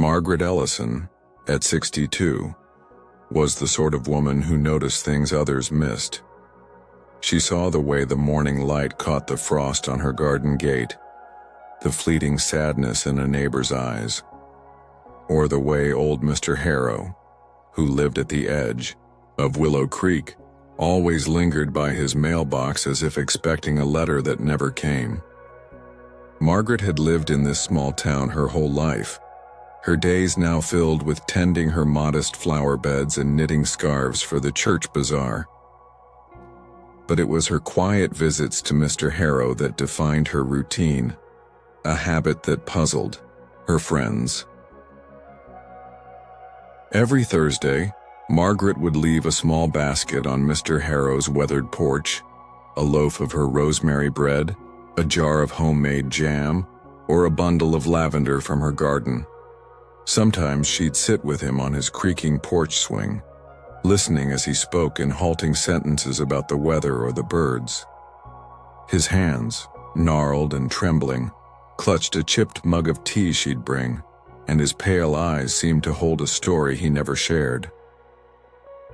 Margaret Ellison, at 62, was the sort of woman who noticed things others missed. She saw the way the morning light caught the frost on her garden gate, the fleeting sadness in a neighbor's eyes, or the way old Mr. Harrow, who lived at the edge of Willow Creek, always lingered by his mailbox as if expecting a letter that never came. Margaret had lived in this small town her whole life, her days now filled with tending her modest flower beds and knitting scarves for the church bazaar. But it was her quiet visits to Mr. Harrow that defined her routine, a habit that puzzled her friends. Every Thursday, Margaret would leave a small basket on Mr. Harrow's weathered porch, a loaf of her rosemary bread, a jar of homemade jam, or a bundle of lavender from her garden. Sometimes she'd sit with him on his creaking porch swing, listening as he spoke in halting sentences about the weather or the birds. His hands, gnarled and trembling, clutched a chipped mug of tea she'd bring, and his pale eyes seemed to hold a story he never shared.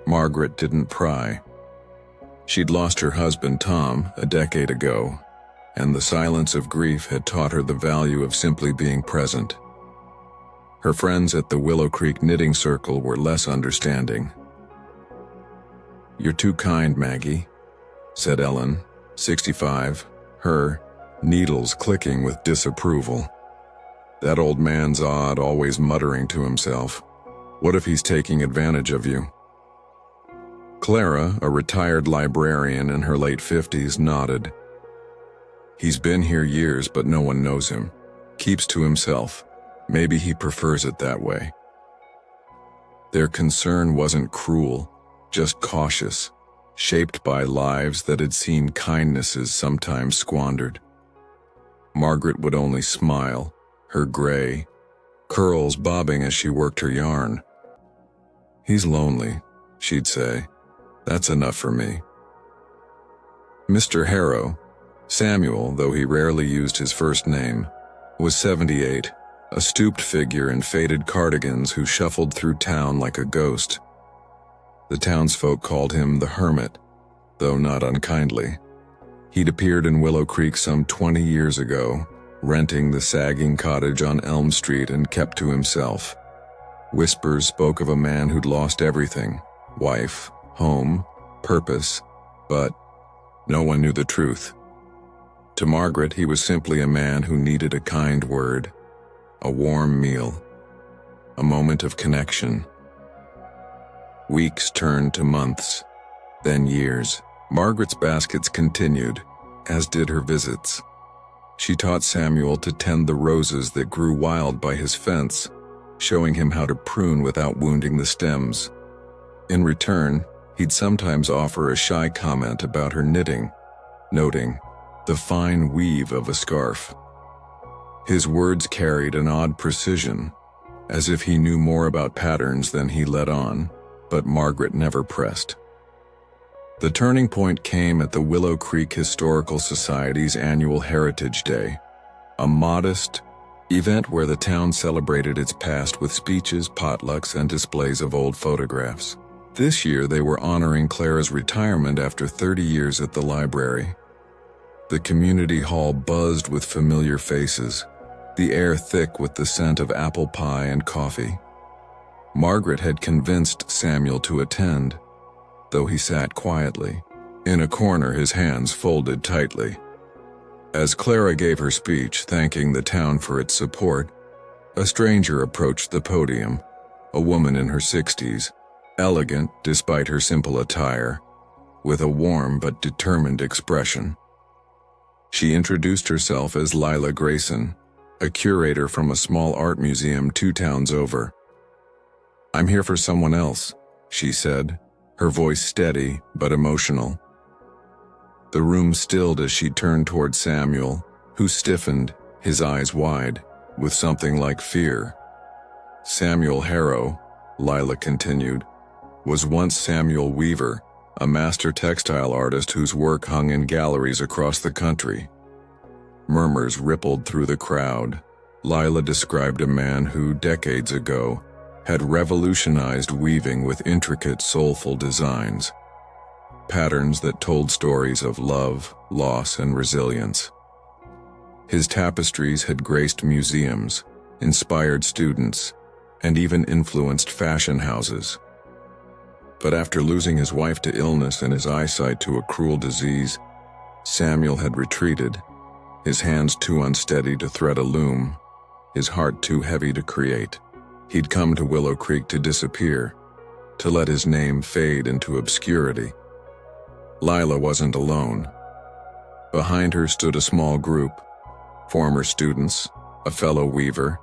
Margaret didn't pry. She'd lost her husband Tom a decade ago, and the silence of grief had taught her the value of simply being present. Her friends at the Willow Creek knitting circle were less understanding. "You're too kind, Maggie," said Ellen, 65, her needles clicking with disapproval. "That old man's odd, always muttering to himself. What if he's taking advantage of you?" Clara, a retired librarian in her late 50s, nodded. "He's been here years, but no one knows him. Keeps to himself. Maybe he prefers it that way." Their concern wasn't cruel, just cautious, shaped by lives that had seen kindnesses sometimes squandered. Margaret would only smile, her gray curls bobbing as she worked her yarn. "He's lonely," she'd say. "That's enough for me." Mr. Harrow, Samuel, though he rarely used his first name, was 78, a stooped figure in faded cardigans who shuffled through town like a ghost. The townsfolk called him the Hermit, though not unkindly. He'd appeared in Willow Creek some 20 years ago, renting the sagging cottage on Elm Street, and kept to himself. Whispers spoke of a man who'd lost everything: wife, home, purpose, but no one knew the truth. To Margaret, he was simply a man who needed a kind word, a warm meal, a moment of connection. Weeks turned to months, then years. Margaret's baskets continued, as did her visits. She taught Samuel to tend the roses that grew wild by his fence, showing him how to prune without wounding the stems. In return, he'd sometimes offer a shy comment about her knitting, noting the fine weave of a scarf. His words carried an odd precision, as if he knew more about patterns than he let on, but Margaret never pressed. The turning point came at the Willow Creek Historical Society's annual Heritage Day, a modest event where the town celebrated its past with speeches, potlucks, and displays of old photographs. This year they were honoring Clara's retirement after 30 years at the library. The community hall buzzed with familiar faces, the air thick with the scent of apple pie and coffee. Margaret had convinced Samuel to attend, though he sat quietly, in a corner, his hands folded tightly. As Clara gave her speech thanking the town for its support, a stranger approached the podium, a woman in her 60s, elegant despite her simple attire, with a warm but determined expression. She introduced herself as Lila Grayson, a curator from a small art museum 2 towns over. "I'm here for someone else," she said, her voice steady but emotional. The room stilled as she turned toward Samuel, who stiffened, his eyes wide, with something like fear. "Samuel Harrow," Lila continued, "was once Samuel Weaver, a master textile artist whose work hung in galleries across the country." Murmurs rippled through the crowd, Lila described a man who, decades ago, had revolutionized weaving with intricate, soulful designs, patterns that told stories of love, loss, and resilience. His tapestries had graced museums, inspired students, and even influenced fashion houses. But after losing his wife to illness and his eyesight to a cruel disease, Samuel had retreated, his hands too unsteady to thread a loom, his heart too heavy to create. He'd come to Willow Creek to disappear, to let his name fade into obscurity. Lila wasn't alone. Behind her stood a small group, former students, a fellow weaver,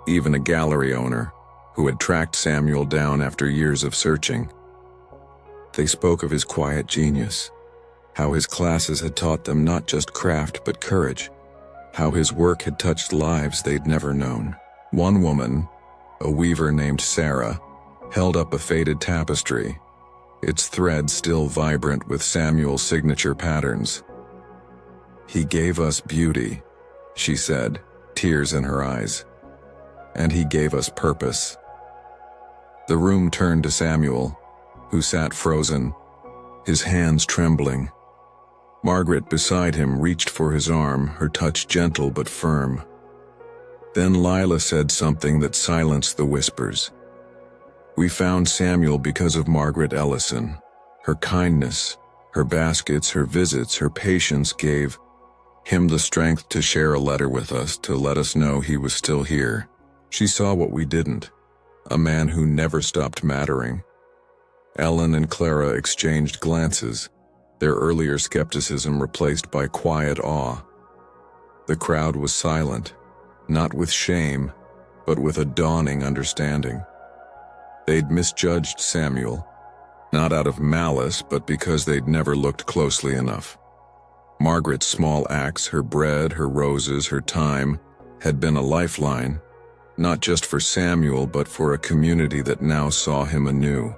even a gallery owner who had tracked Samuel down after years of searching. They spoke of his quiet genius, how his classes had taught them not just craft but courage, how his work had touched lives they'd never known. One woman, a weaver named Sarah, held up a faded tapestry, its thread still vibrant with Samuel's signature patterns. "He gave us beauty," she said, tears in her eyes. "And he gave us purpose." The room turned to Samuel, who sat frozen, his hands trembling. Margaret beside him reached for his arm, her touch gentle but firm. Then Lila said something that silenced the whispers. "We found Samuel because of Margaret Ellison. Her kindness, her baskets, her visits, her patience gave him the strength to share a letter with us, to let us know he was still here. She saw what we didn't, a man who never stopped mattering." Ellen and Clara exchanged glances, their earlier skepticism replaced by quiet awe. The crowd was silent, not with shame, but with a dawning understanding. They'd misjudged Samuel, not out of malice, but because they'd never looked closely enough. Margaret's small acts, her bread, her roses, her time, had been a lifeline, not just for Samuel, but for a community that now saw him anew.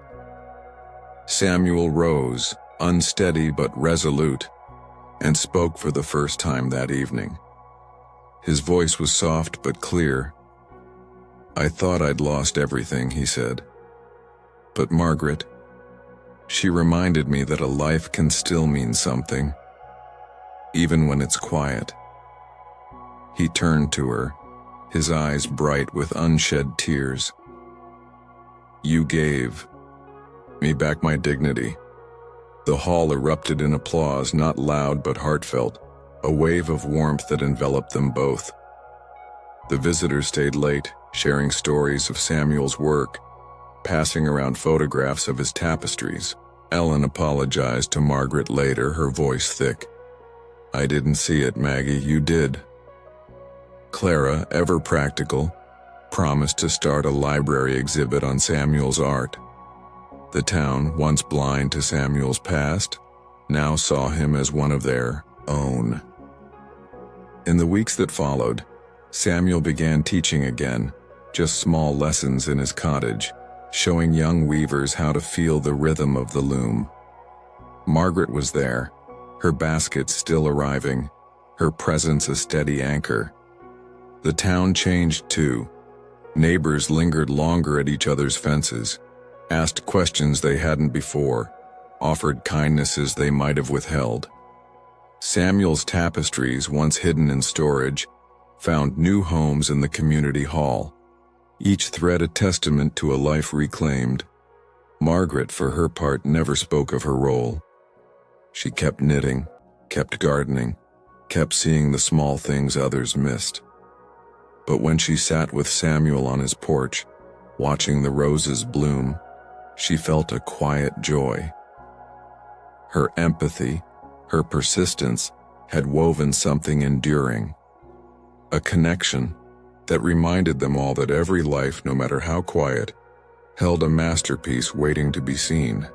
Samuel rose, unsteady but resolute, and spoke for the first time that evening. His voice was soft but clear. "I thought I'd lost everything," he said. "But Margaret, she reminded me that a life can still mean something, even when it's quiet." He turned to her, his eyes bright with unshed tears. "You gave me back my dignity." The hall erupted in applause, not loud but heartfelt, a wave of warmth that enveloped them both. The visitors stayed late, sharing stories of Samuel's work, passing around photographs of his tapestries. Ellen apologized to Margaret later, her voice thick. "I didn't see it, Maggie, you did." Clara, ever practical, promised to start a library exhibit on Samuel's art. The town, once blind to Samuel's past, now saw him as one of their own. In the weeks that followed, Samuel began teaching again, just small lessons in his cottage, showing young weavers how to feel the rhythm of the loom. Margaret was there, her baskets still arriving, her presence a steady anchor. The town changed too. Neighbors lingered longer at each other's fences, asked questions they hadn't before, offered kindnesses they might have withheld. Samuel's tapestries, once hidden in storage, found new homes in the community hall, each thread a testament to a life reclaimed. Margaret, for her part, never spoke of her role. She kept knitting, kept gardening, kept seeing the small things others missed. But when she sat with Samuel on his porch, watching the roses bloom, she felt a quiet joy. Her empathy, her persistence, had woven something enduring. A connection that reminded them all that every life, no matter how quiet, held a masterpiece waiting to be seen.